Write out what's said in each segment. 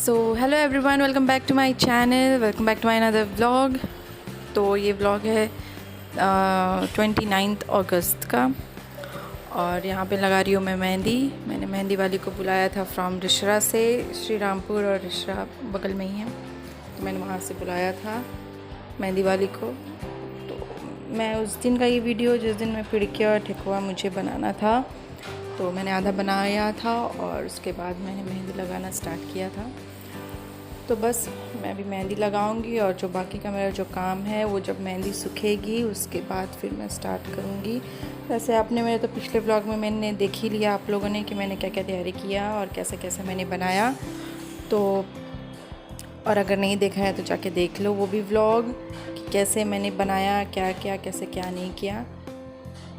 So hello everyone, welcome back to my channel, welcome back to my another vlog. तो ये vlog है 29 अगस्त का और यहाँ पे लगा रही हूँ मैं मेहंदी। मैंने मेहंदी वाली को बुलाया था फ्रॉम रिशरा से। श्री रामपुर और रिशरा बगल में ही है, तो मैंने वहाँ से बुलाया था मेहंदी वाली को। तो मैं उस दिन का ये वीडियो, जिस दिन मैं पिड़किया और ठेकुआ मुझे बनाना था, तो मैंने आधा बनाया था और उसके बाद मैंने मेहंदी लगाना स्टार्ट किया था। तो बस मैं भी मेहंदी लगाऊंगी और जो बाकी का मेरा जो काम है वो जब मेहंदी सूखेगी उसके बाद फिर मैं स्टार्ट करूंगी। वैसे आपने मेरे तो पिछले व्लॉग में मैंने देख ही लिया आप लोगों ने कि मैंने क्या क्या तैयारी किया और कैसे कैसे मैंने बनाया। तो और अगर नहीं देखा है तो जाके देख लो वो भी व्लॉग कि कैसे मैंने बनाया, क्या क्या कैसे क्या नहीं किया।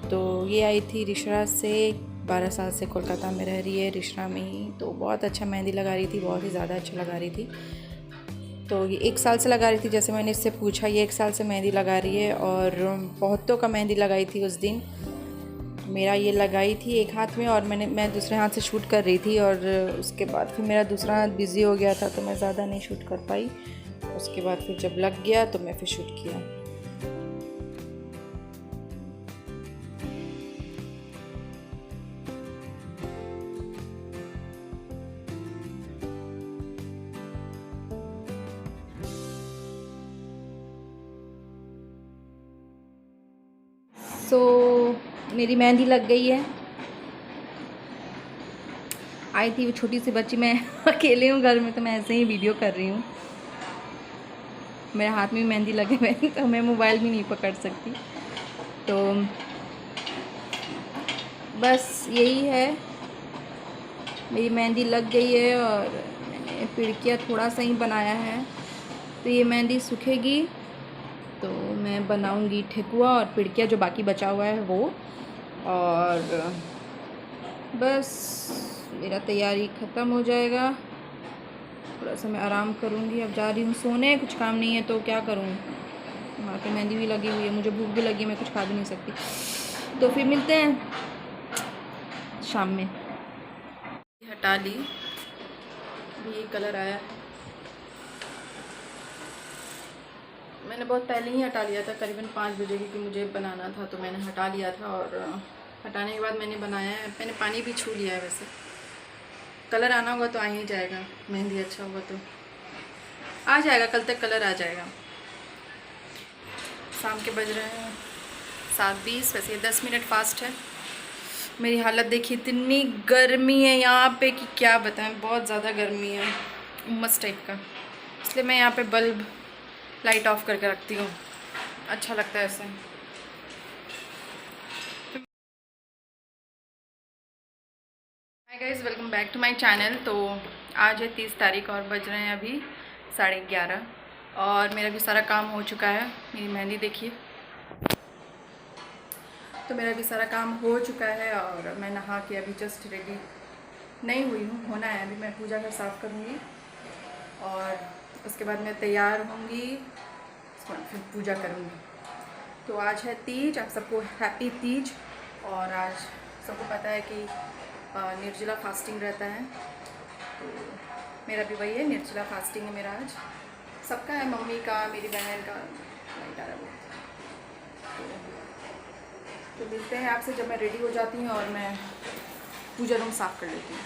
तो ये आई थी रिशरा से, 12 साल से कोलकाता में रह रही है, रिशरा में ही। तो बहुत अच्छा मेहंदी लगा रही थी, बहुत ही ज़्यादा अच्छा लगा रही थी। तो ये 1 साल से लगा रही थी, जैसे मैंने इससे पूछा ये 1 साल से मेहंदी लगा रही है और बहुतों का मेहंदी लगाई थी उस दिन। मेरा ये लगाई थी एक हाथ में और मैं दूसरे हाथ से शूट कर रही थी और उसके बाद फिर मेरा दूसरा हाथ बिज़ी हो गया था तो मैं ज़्यादा नहीं शूट कर पाई। उसके बाद फिर जब लग गया तो मैं फिर शूट किया। मेरी मेहंदी लग गई है। आई थी वो छोटी सी बच्ची, मैं अकेले हूँ घर में तो मैं ऐसे ही वीडियो कर रही हूँ। मेरे हाथ में मेहंदी लगे हुए तो मैं मोबाइल भी नहीं पकड़ सकती। तो बस यही है, मेरी मेहंदी लग गई है और मैंने पिड़किया थोड़ा सा ही बनाया है। तो ये मेहंदी सूखेगी तो मैं बनाऊंगी ठेकुआ और पिड़किया जो बाकी बचा हुआ है वो। और बस मेरा तैयारी ख़त्म हो जाएगा, थोड़ा सा मैं आराम करूंगी। अब जा रही हूँ सोने, कुछ काम नहीं है तो क्या करूँ। वहाँ पे मेहंदी भी लगी हुई है, मुझे भूख भी लगी है, मैं कुछ खा भी नहीं सकती। तो फिर मिलते हैं शाम में। हटा ली, ये कलर आया है, मैंने बहुत पहले ही हटा लिया था, करीबन 5 बजे, क्योंकि मुझे बनाना था तो मैंने हटा लिया था। और हटाने के बाद मैंने बनाया है, मैंने पानी भी छू लिया है। वैसे कलर आना होगा तो आ ही जाएगा, मेहंदी अच्छा होगा तो आ जाएगा, कल तक कलर आ जाएगा। शाम के बज रहे हैं 7:20, वैसे 10 मिनट फास्ट है। मेरी हालत देखिए, इतनी गर्मी है यहाँ पे कि क्या बताएं, बहुत ज़्यादा गर्मी है, उमस टाइप का। इसलिए मैं यहाँ पे बल्ब लाइट ऑफ करके रखती हूँ, अच्छा लगता है ऐसे। Hi guys, welcome back to my channel. तो आज है 30 तारीख और बज रहे हैं अभी 11:30 और मेरा भी सारा काम हो चुका है। मेरी मेहंदी देखिए, तो मेरा भी सारा काम हो चुका है और मैं नहा के अभी जस्ट रेडी नहीं हुई हूँ, होना है। अभी मैं पूजा घर साफ़ करूँगी और उसके बाद मैं तैयार होंगी, उसके बाद फिर पूजा करूँगी। तो आज है तीज, आप सबको हैप्पी तीज। और आज सबको पता है कि निर्जला फास्टिंग रहता है, तो मेरा भी वही है, निर्जला फास्टिंग है मेरा आज। सबका है, मम्मी का, मेरी बहन का, नहीं डाला वो। तो मिलते हैं आपसे जब मैं रेडी हो जाती हूँ और मैं पूजा रूम साफ़ कर लेती हूँ।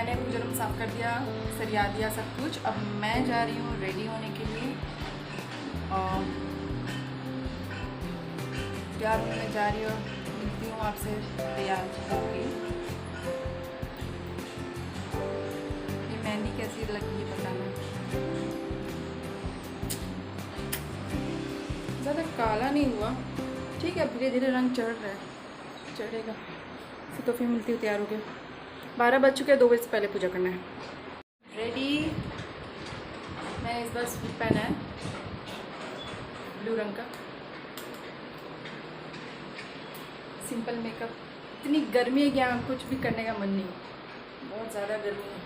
मैंने पूजा रूम साफ़ कर दिया, सरिया दिया सब कुछ। अब मैं जा रही हूँ रेडी होने के लिए और तैयार होने जा रही हूँ। मिलती हूँ आपसे तैयार होगी। ये मेहंदी कैसी लगी है बताना। ज़्यादा काला नहीं हुआ, ठीक है, धीरे धीरे रंग चढ़ रहा है, चढ़ेगा। तो फिर मिलती हूँ तैयार हो गए। 12 बज चुके हैं, 2 बजे से पहले पूजा करना है। रेडी। मैंने इस बार सूट पहना है ब्लू रंग का, सिंपल मेकअप। इतनी गर्मी है कि यहाँ कुछ भी करने का मन नहीं, बहुत ज़्यादा गर्मी है।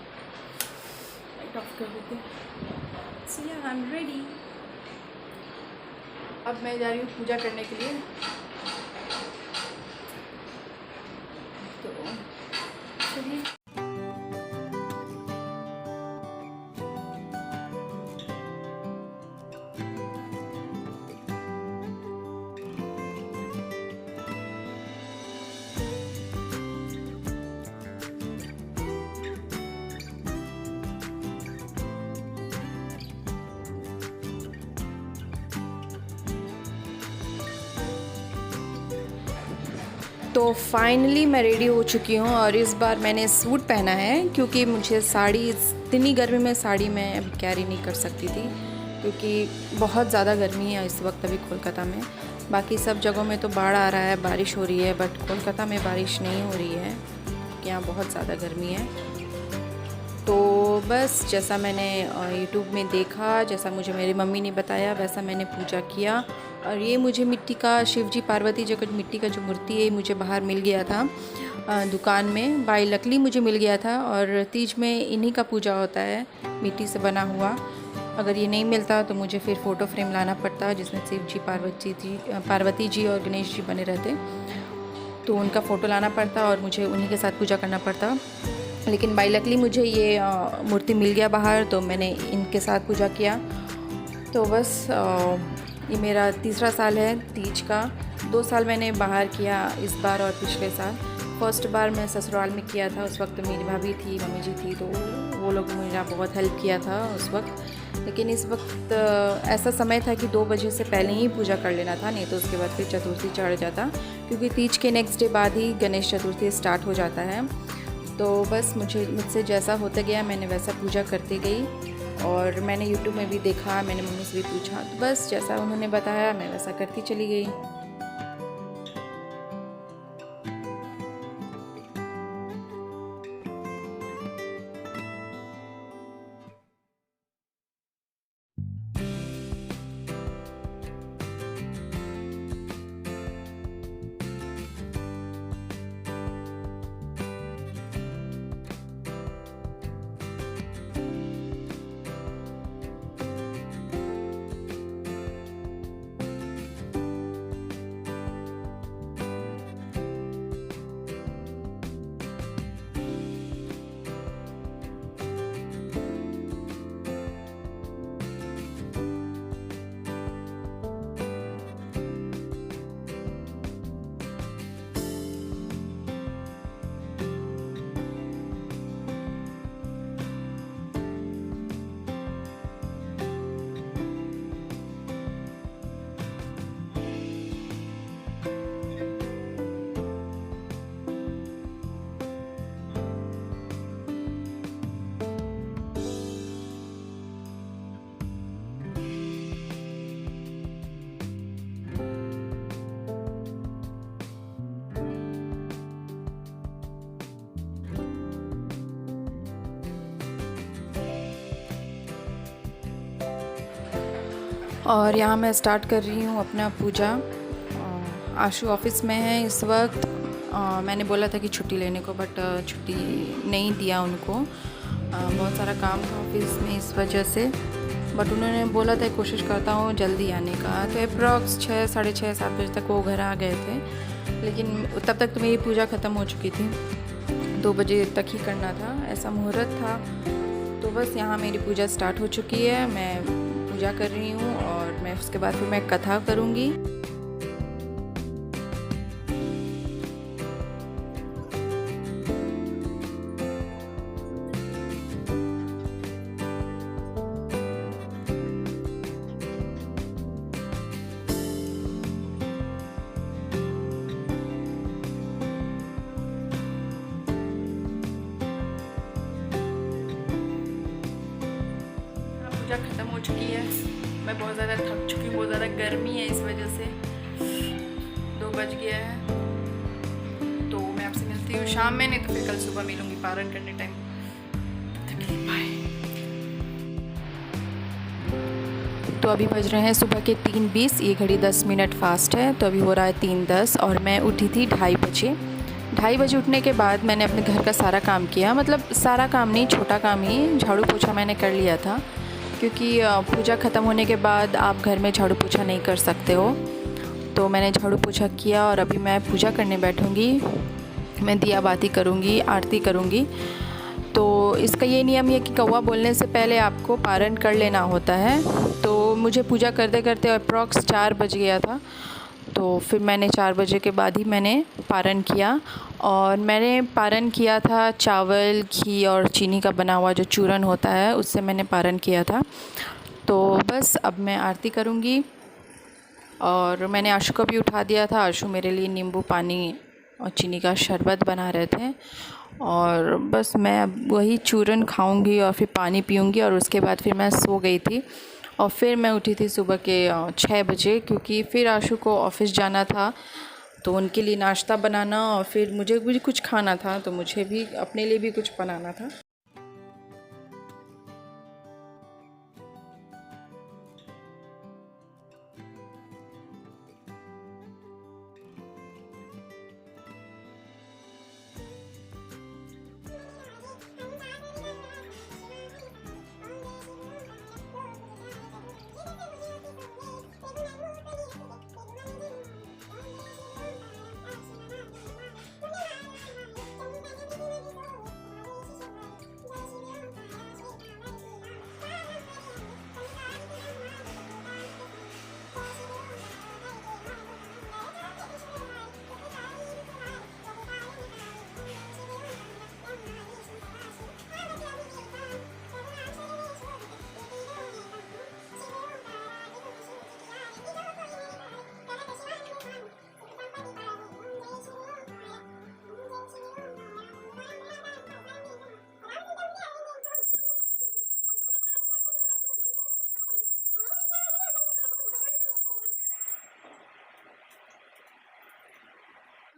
लाइट ऑफ कर देते हैं। सो या आई एम रेडी। अब मैं जा रही हूँ पूजा करने के लिए। तो चलिए। तो फाइनली मैं रेडी हो चुकी हूँ और इस बार मैंने सूट पहना है क्योंकि मुझे साड़ी, इतनी गर्मी में साड़ी मैं कैरी नहीं कर सकती थी क्योंकि बहुत ज़्यादा गर्मी है इस वक्त अभी कोलकाता में। बाकी सब जगहों में तो बाढ़ आ रहा है, बारिश हो रही है, बट कोलकाता में बारिश नहीं हो रही है क्योंकि यहाँ बहुत ज़्यादा गर्मी है। तो बस जैसा मैंने यूट्यूब में देखा, जैसा मुझे मेरी मम्मी ने बताया, वैसा मैंने पूजा किया। और ये मुझे मिट्टी का शिवजी पार्वती जी का मिट्टी का जो मूर्ति है मुझे बाहर मिल गया था दुकान में, बाय लकली मुझे मिल गया था। और तीज में इन्हीं का पूजा होता है, मिट्टी से बना हुआ। अगर ये नहीं मिलता तो मुझे फिर फ़ोटो फ्रेम लाना पड़ता जिसमें शिवजी पार्वती जी और गणेश जी बने रहते, तो उनका फ़ोटो लाना पड़ता और मुझे उन्हीं के साथ पूजा करना पड़ता। लेकिन बाय लकली मुझे ये मूर्ति मिल गया बाहर, तो मैंने इनके साथ पूजा किया। तो बस ये मेरा तीसरा साल है तीज का। 2 साल मैंने बाहर किया इस बार और पिछले साल। फर्स्ट बार मैं ससुराल में किया था, उस वक्त मेरी भाभी थी, मम्मी जी थी, तो वो लोग मेरा बहुत हेल्प किया था उस वक्त। लेकिन इस वक्त ऐसा समय था कि 2 बजे से पहले ही पूजा कर लेना था, नहीं तो उसके बाद फिर चतुर्थी चढ़ जाता, क्योंकि तीज के नेक्स्ट डे बाद ही गणेश चतुर्थी स्टार्ट हो जाता है। तो बस मुझसे जैसा होता गया मैंने वैसा पूजा करती गई। और मैंने यूट्यूब में भी देखा, मैंने मम्मी से भी पूछा, तो बस जैसा उन्होंने बताया मैं वैसा करती चली गई। और यहाँ मैं स्टार्ट कर रही हूँ अपना पूजा। आशु ऑफिस में है इस वक्त। मैंने बोला था कि छुट्टी लेने को, बट छुट्टी नहीं दिया उनको। बहुत सारा काम था ऑफिस में इस वजह से, बट उन्होंने बोला था कोशिश करता हूँ जल्दी आने का। तो अप्रॉक्स 6, साढ़े 6, 7 बजे तक वो घर आ गए थे, लेकिन तब तक तो मेरी पूजा ख़त्म हो चुकी थी। 2 बजे तक ही करना था, ऐसा मुहूर्त था। तो बस यहाँ मेरी पूजा स्टार्ट हो चुकी है, मैं पूजा कर रही हूँ और मैं उसके बाद फिर मैं कथा करूँगी। पूजा ख़त्म हो चुकी है। मैं बहुत ज़्यादा थक चुकी हूँ, बहुत ज़्यादा गर्मी है इस वजह से। 2 बज गया है, तो मैं आपसे मिलती हूँ शाम में, नहीं तो फिर कल सुबह मिलूँगी पारण करने टाइम। तब तक के लिए बाय। तो अभी बज रहे हैं सुबह के 3:20। ये घड़ी 10 मिनट फास्ट है, तो अभी हो रहा है 3:10 और मैं उठी थी 2:30 बजे। 2:30 बजे उठने के बाद मैंने अपने घर का सारा काम किया, मतलब सारा काम नहीं, छोटा काम ही, झाड़ू पोछा मैंने कर लिया था, क्योंकि पूजा ख़त्म होने के बाद आप घर में झाड़ू पोछा नहीं कर सकते हो। तो मैंने झाड़ू पोछा किया और अभी मैं पूजा करने बैठूँगी। मैं दिया बाती करूँगी, आरती करूँगी। तो इसका ये नियम है कि कौवा बोलने से पहले आपको पारण कर लेना होता है। तो मुझे पूजा करते करते अप्रॉक्स 4 बज गया था, तो फिर मैंने 4 बजे के बाद ही मैंने पारण किया। और मैंने पारण किया था चावल, घी और चीनी का बना हुआ जो चूरन होता है, उससे मैंने पारण किया था। तो बस अब मैं आरती करूँगी। और मैंने आशु को भी उठा दिया था। आशु मेरे लिए नींबू पानी और चीनी का शरबत बना रहे थे। और बस मैं अब वही चूरन खाऊंगी और फिर पानी पीऊंगी, और उसके बाद फिर मैं सो गई थी। और फिर मैं उठी थी सुबह के 6 बजे, क्योंकि फिर आशु को ऑफ़िस जाना था, तो उनके लिए नाश्ता बनाना और फिर मुझे भी कुछ खाना था, तो मुझे भी अपने लिए भी कुछ बनाना था।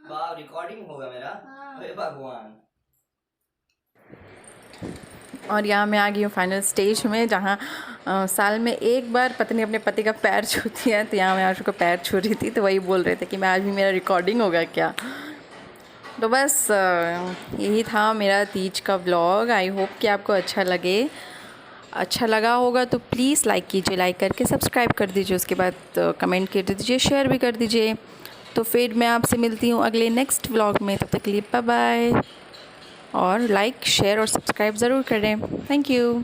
वाह, रिकॉर्डिंग होगा मेरा। अरे भगवान। और यहाँ मैं आ गई हूँ फाइनल स्टेज में, जहाँ साल में एक बार पत्नी अपने पति का पैर छूती है। तो यहाँ मैं आशु को पैर छू रही थी, तो वही बोल रहे थे कि मैं आज भी मेरा रिकॉर्डिंग होगा क्या। तो बस यही था मेरा तीज का व्लॉग। आई होप कि आपको अच्छा लगा होगा तो प्लीज़ लाइक कीजिए, लाइक करके सब्सक्राइब कर दीजिए, उसके बाद कमेंट कर दीजिए, शेयर भी कर दीजिए। तो फिर मैं आपसे मिलती हूँ अगले नेक्स्ट व्लॉग में। तब तक के लिए बाय बाय, और लाइक, शेयर और सब्सक्राइब ज़रूर करें। Thank you.